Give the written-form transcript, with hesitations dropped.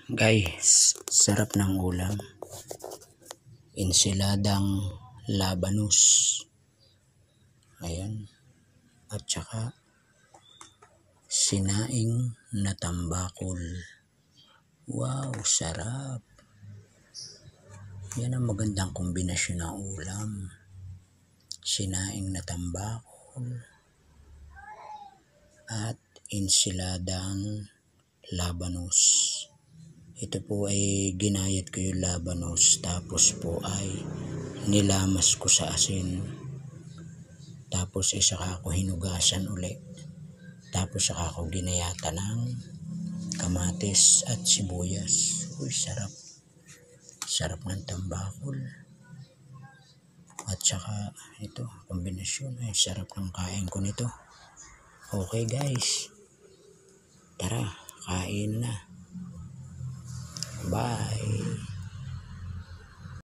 Guys, sarap ng ulam. Ensiladang labanos. Ayan. At saka sinaing na tambakol. Wow, sarap. Yan ang magandang kombinasyon ng ulam. Sinaing na tambakol at ensiladang labanos. Ito po ay ginayat ko yung labanos, tapos po ay nilamas ko sa asin, tapos saka ako hinugasan uli, tapos saka ako ginayatan ng kamatis at sibuyas. Uy, sarap. Sarap ng tambakol at saka ito, kombinasyon. Ay, sarap ng kain ko nito. Okay guys, tara, kain na. Bye.